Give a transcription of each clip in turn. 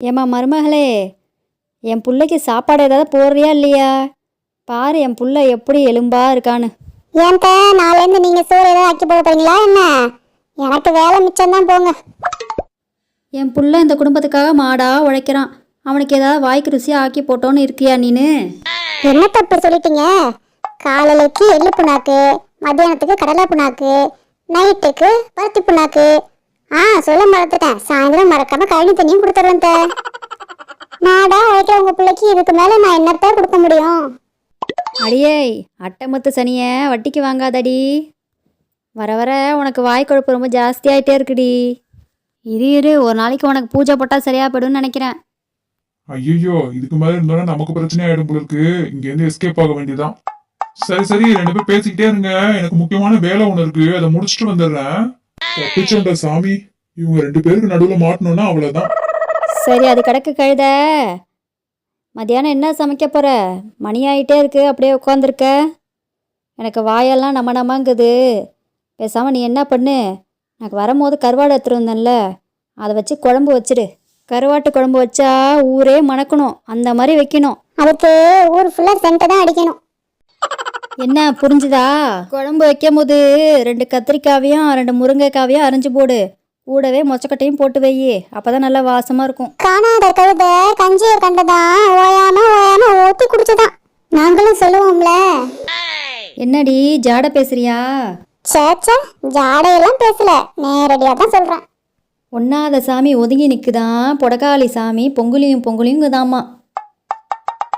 ஏம்மா மருமகளே, என் புள்ளைக்கு சாப்பாடு ஏதாவது போடுறியா இல்லையா? பாரு என் புள்ள எப்படி எலும்பா இருக்கான்னு. ஏன்ட்ட நாளையிலேருந்து நீங்கள் சோறு ஏதாவது ஆக்கி போட போறீங்களா என்ன? எனக்கு வேலை மிச்சம்தான் போங்க. என் புள்ள இந்த குடும்பத்துக்காக மாடா உழைக்கிறான். அவனுக்கு ஏதாவது வாய்க்கு ருசியாக ஆக்கி போட்டோன்னு இருக்கியா நீனு? என்ன தப்பு சொல்லிட்டீங்க? காலையிலக்கு எள்ளு புண்ணாக்கு, மத்தியானத்துக்கு கடலை புண்ணாக்கு, நைட்டுக்கு பருத்தி புண்ணாக்கு. சொல்ல மறந்துட்டேன், சாயந்தரம் மறக்காம கழனி தண்ணியும் கொடுத்துருவேன். நாடா உழைக்கிற உங்க பிள்ளைக்கு இதுக்கு மேல நான் என்னத்த கொடுக்க முடியும்? அடியே அட்டைமத்து சனிய வட்டிக்கு வாங்காதடி. வர வர உனக்கு வாய் கொழுப்பு ரொம்ப ஜாஸ்தியாயிட்டே இருக்குடி. இரு ஒரு நாளைக்கு உனக்கு பூஜை போட்டால் சரியா போயிடும்னு நினைக்கிறேன். ஐயோ, இதுக்கு மேல இருந்தோம்னா நமக்கு பிரச்சனை ஆயிடும் போல இருக்கு. இங்க இருந்து எஸ்கேப் ஆக வேண்டியதான். சரி, 2 பேரும் பேசிக்கிட்டே இருங்க. எனக்கு முக்கியமான வேலை ஒண்ணு இருக்கு, அதை முடிச்சுட்டு வந்துடுறேன். தப்பிச்சோண்டா சாமி, இவங்க 2 பேருக்கு நடுவுல மாட்டணும்னா அவ்வளவுதான். சரி, அது கிடக்கு கழுத. மத்தியானம் என்ன சமைக்க போற? மணி ஆகிட்டே இருக்கு, அப்படியே உட்காந்துருக்க. எனக்கு வாயெல்லாம் நமங்குது. பேசாமல் நீ என்ன பண்ணு, எனக்கு வரும்போது கருவாடு எடுத்துட்டு வந்தேன்ல, அதை வச்சு குழம்பு வச்சிடு. கருவாட்டு குழம்பு வச்சா ஊரே மணக்கணும், அந்த மாதிரி வைக்கணும். அதுக்கு ஊர் ஃபுல்லாக சென்ட்டை தான் அடிக்கணும். என்ன புரிஞ்சுதா? குழம்பு வைக்கும் போது 2 கத்திரிக்காவையும் 2 முருங்கைக்காவையும் அரைஞ்சு போடு. கூடவே மொச்சக்கட்டையும் போட்டு வை, அப்பதான் நல்லா வாசமா இருக்கும். காணாத கழுத கஞ்சியை கண்டதான் ஓயாம ஊத்தி குடிச்சதான் நாங்களும் சொல்லுவோம்ல. என்னடி ஜாட பேசுறியா? சேச்சா, ஜாடையெல்லாம் பேசல, நேரடியா தான் சொல்றேன். ஒன்னாத சாமி ஒதுங்கி நிற்குதான், பொடக்காளி சாமி பொங்குலியுங்குதாம்மா.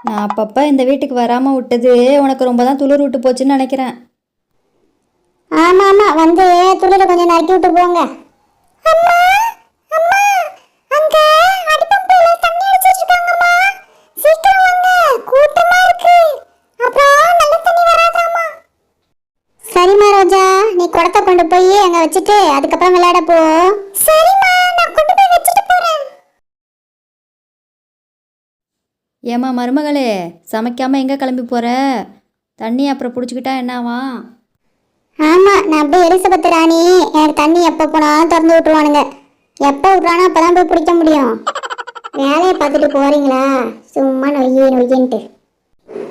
நான் அப்பப்போ இந்த வீட்டுக்கு வராமல் விட்டது உனக்கு ரொம்ப தான் துளிர் விட்டு போச்சுன்னு நினைக்கிறேன். ஆமா வந்து துளிர கொஞ்சம் நறுக்கி விட்டு போங்க. அம்மா அம்மா, அங்க அடிபம்புல தண்ணி அடிச்சிட்டு இருக்காங்கம்மா, சீக்கிரம் வாங்க, கூட்டமா இருக்கு, அப்புறம் நல்ல தண்ணி வராதாமா. சரிம்மா ரோஜா, நீ குடத்தை கொண்டு போய் அங்க வச்சுட்டு அதுக்கப்புறம் விளையாட போ. சரிம்மா, நான் கொண்டு போய் வச்சுட்டு போறேன். ஏம்மா மருமகளே, சமைக்காமல் எங்கே கிளம்பி போகிற? தண்ணி அப்புறம் பிடிச்சிக்கிட்டா என்னாவா? ஆமா, நான் அப்படியே எலிசபெத் ராணி, எனக்கு தண்ணி எப்போ போனாலும் திறந்து விட்டுருவானுங்க. எப்போ விட்றானோ அப்பதான் போய் பிடிக்க முடியும். வேலையை பார்த்துட்டு போறீங்களா? சும்மா நொய்யின்ட்டு.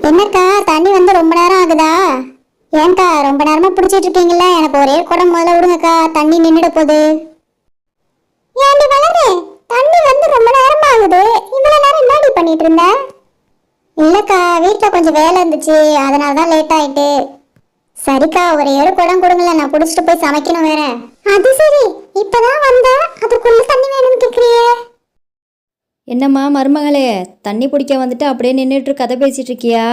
என்னக்கா, தண்ணி வந்து ரொம்ப நேரம் ஆகுதா? ஏன்க்கா ரொம்ப நேரமா பிடிச்சிட்டு இருக்கீங்களா? எனக்கு ஒரே குடம் முதல்ல விடுங்கக்கா, தண்ணி நின்றுட போகுது. ஏன்டி வளரு, தண்ணி வந்து ரொம்ப நேரமா ஆகுது, இவ்வளவு நேரம் என்னடி பண்ணிட்டு இருந்த? இல்லக்கா, வீட்டில் கொஞ்சம் வேலை இருந்துச்சு, அதனால தான் லேட் ஆயிட்டு. சரிக்கா, ஒரே ஒரு குடம் கொடுங்கள, நான் பிடிச்சிட்டு போய் சமைக்கணும் வேற. அது சரி, இப்பதான் வந்த, அதுக்குள்ள தண்ணி வேணும்னு கேட்குறியே. என்னம்மா மருமகளே, தண்ணி பிடிக்க வந்துட்டு அப்படியே நின்றுட்டு கதை பேசிகிட்டு இருக்கியா?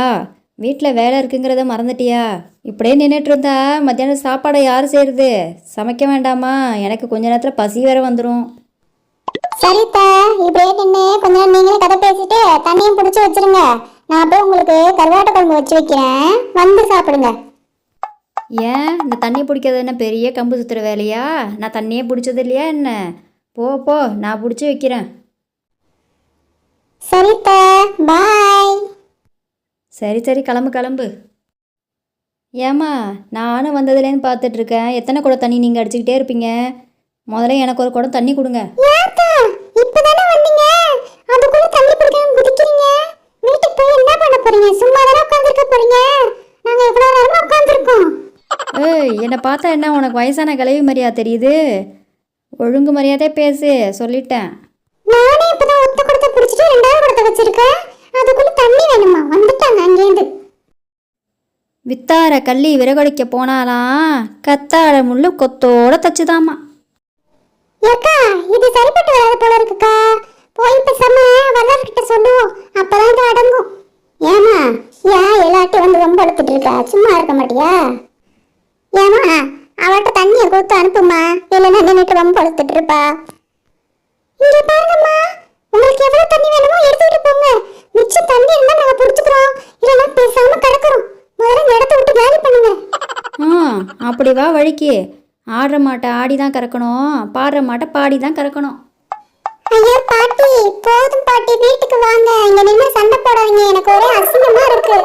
வீட்டில் வேலை இருக்குங்கிறத மறந்துட்டியா? இப்படியே நின்றுட்டு இருந்தா மத்தியானம் சாப்பாடை யார் செய்கிறது? சமைக்க வேண்டாமா? எனக்கு கொஞ்ச நேரத்தில் பசி வேற வந்துடும். சரித்தா, இப்படியே நின்று கொஞ்ச நேரம் நீங்களே கதை பேசிட்டு தண்ணியும் பிடிச்சி வச்சிருங்க. நான் போய் உங்களுக்கு கருவாட்டு குழம்பு வச்சு வைக்கிறேன், வந்து சாப்பிடுங்க. ஏன் இந்த தண்ணி பிடிக்கிறது என்ன பெரிய கம்பு சுற்றுற வேலையா? நான் தண்ணியே பிடிச்சது இல்லையா என்ன? போ, நான் பிடிச்சி வைக்கிறேன். சரித்தா, பாய். சரி, கிளம்பு. ஏம்மா, நானும் வந்ததுலேருந்து பார்த்துட்ருக்கேன், எத்தனை குடம் தண்ணி நீங்கள் அடிச்சுக்கிட்டே இருப்பீங்க. முதல்ல எனக்கு ஒரு குடம் தண்ணி கொடுங்க. இப்பதானே வந்தீங்க, அதுக்குள்ள தண்ணி பிடிக்காம குதிக்கிறீங்க. வீட்டுக்கு போய் என்ன பண்ண போறீங்க? சும்மா தானே உட்காந்துருக்க போறீங்க. நாங்க எவ்வளவு நேரமா உட்காந்துருக்கோம். ஏய், என்னை பார்த்தா என்ன உனக்கு வயசான கிளவி மாதிரியா தெரியுது? ஒழுங்கு மரியாதை பேசு, சொல்லிட்டேன். நானே இப்பதான் ஒத்த குடத்தை பிடிச்சிட்டு 2வது குடத்தை வச்சிருக்கேன், அதுக்குள்ள தண்ணி வேணுமா? வந்துட்டாங்க அங்கேருந்து. வித்தார கள்ளி விறகடிக்க போனாலாம் கத்தாழ முள்ளு கொத்தோட தச்சுதாமா. ஏக்கா, இது சரிப்பட்டு வராது போல இருக்குக்கா. போய் பேசாம வளர்கிட்ட சொல்லுவோம், அப்பதான் இது அடங்கும். ஏமா, ஏன் எல்லாட்டும் வந்து ரொம்ப எடுத்துட்டு இருக்கா? சும்மா இருக்க மாட்டியா? ஏமா, அவள்கிட்ட தண்ணியை கொடுத்து அனுப்புமா, இல்லைன்னா நின்றுட்டு ரொம்ப எடுத்துட்டு இருப்பா. இங்க பாருங்கம்மா, உங்களுக்கு எவ்வளவு தண்ணி வேணுமோ எடுத்துட்டு போங்க. மிச்சம் தண்ணி இருந்தா நாங்க பிடிச்சுக்கிறோம், இல்லைன்னா பேசாம கிடக்குறோம். முதல்ல இந்த இடத்த விட்டு காலி பண்ணுங்க. அப்படி வா வழிக்கு. ஆடுற மாட்டை ஆடி தான் கறக்கணும், பாடுற மாட்டை பாடி தான் கறக்கணும். ஐயா பாட்டி, போதும் பாட்டி, வீட்டுக்கு வாங்க. இங்க நின்று சண்டை போடாதீங்க, எனக்கு ஒரே அசிங்கமா இருக்கு.